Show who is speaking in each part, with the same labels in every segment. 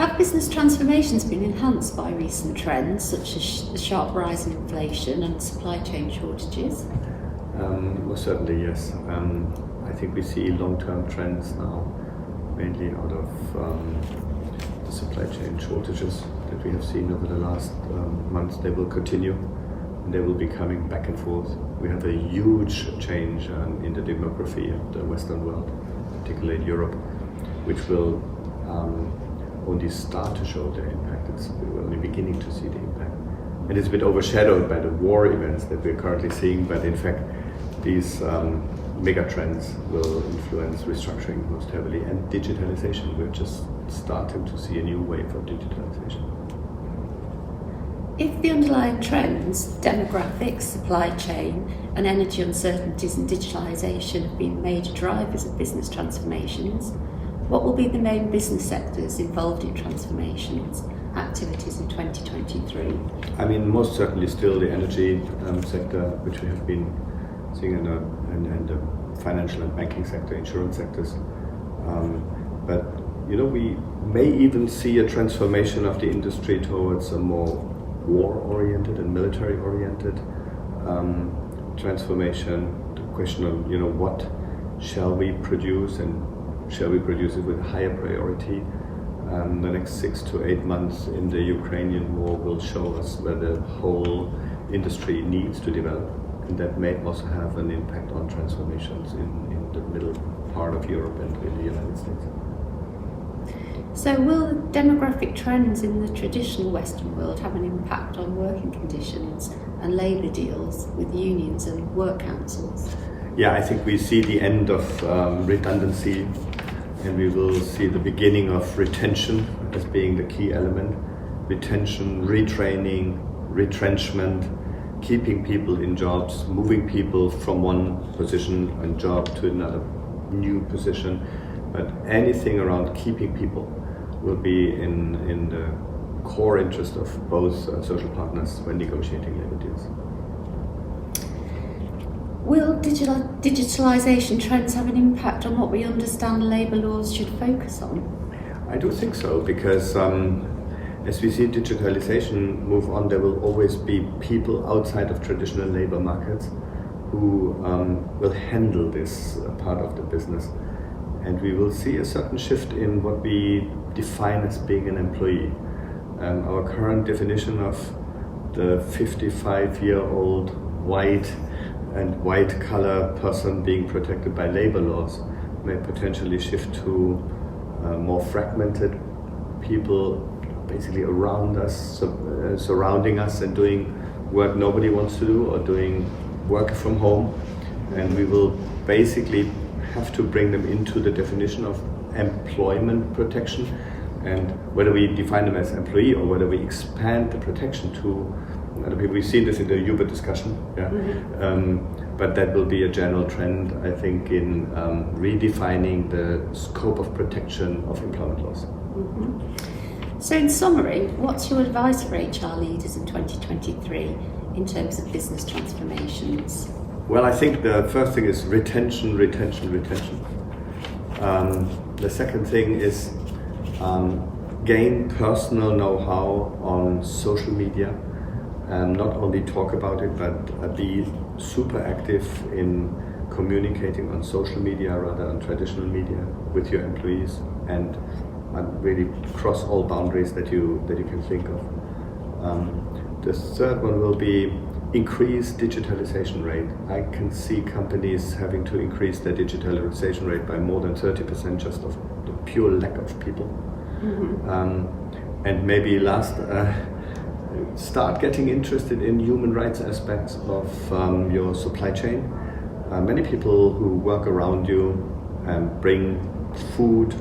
Speaker 1: Have business transformations been enhanced by recent trends such as the sharp rise in inflation and supply chain shortages?
Speaker 2: Most certainly, yes. I think we see long-term trends now, mainly out of the supply chain shortages that we have seen over the last months. They will continue, and they will be coming back and forth. We have a huge change in the demography of the Western world, particularly in Europe, which will only start to show the impact. We're only beginning to see the impact. And it's a bit overshadowed by the war events that we're currently seeing, but in fact, these mega trends will influence restructuring most heavily, and digitalisation. We're just starting to see a new wave of digitalisation.
Speaker 1: If the underlying trends, demographics, supply chain and energy uncertainties and digitalisation have been major drivers of business transformations, what will be the main business sectors involved in transformations activities in 2023?
Speaker 2: I mean, most certainly still the energy sector, which we have been seeing in the financial and banking sector, insurance sectors. But we may even see a transformation of the industry towards a more war-oriented and military-oriented transformation. The question of what shall we produce, and shall we produce it with a higher priority? The next 6 to 8 months in the Ukrainian war will show us where the whole industry needs to develop, and that may also have an impact on transformations in the middle part of Europe and in the United States.
Speaker 1: So will demographic trends in the traditional Western world have an impact on working conditions and labour deals with unions and work councils?
Speaker 2: Yeah, I think we see the end of redundancy, and we will see the beginning of retention as being the key element. Retention, retraining, retrenchment, keeping people in jobs, moving people from one position and job to another new position. But anything around keeping people will be in the core interest of both social partners when negotiating labor deals.
Speaker 1: Will digitalisation trends have an impact on what we understand labour laws should focus on?
Speaker 2: I do think so, because as we see digitalisation move on, there will always be people outside of traditional labour markets who will handle this part of the business. And we will see a certain shift in what we define as being an employee. Our current definition of the 55-year-old white collar person being protected by labor laws may potentially shift to more fragmented people basically around us, surrounding us and doing work nobody wants to do, or doing work from home. And we will basically have to bring them into the definition of employment protection, and whether we define them as employee or whether we expand the protection to other people. We've seen this in the Uber discussion, but that will be a general trend, I think, in redefining the scope of protection of employment laws.
Speaker 1: Mm-hmm. So in summary, what's your advice for HR leaders in 2023 in terms of business transformations?
Speaker 2: Well, I think the first thing is retention. The second thing is gain personal know-how on social media. Not only talk about it, but be super active in communicating on social media rather than traditional media with your employees, and really cross all boundaries that you can think of. The third one will be increase digitalization rate. I can see companies having to increase their digitalization rate by more than 30% just of the pure lack of people. Mm-hmm. And maybe last, start getting interested in human rights aspects of your supply chain. Many people who work around you bring food,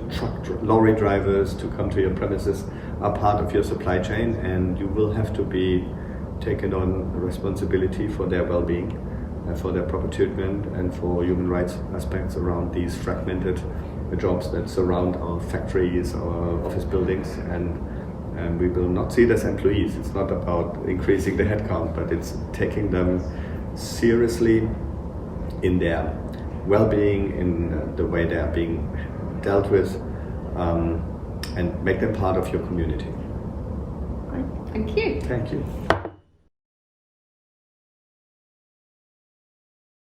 Speaker 2: lorry drivers to come to your premises are part of your supply chain, and you will have to be taken on responsibility for their well-being, for their proper treatment, and for human rights aspects around these fragmented jobs that surround our factories, our office buildings, and we will not see it as employees. It's not about increasing the headcount, but it's taking them seriously in their well-being, in the way they are being dealt with, and make them part of your community.
Speaker 1: Right. Thank you.
Speaker 2: Thank you.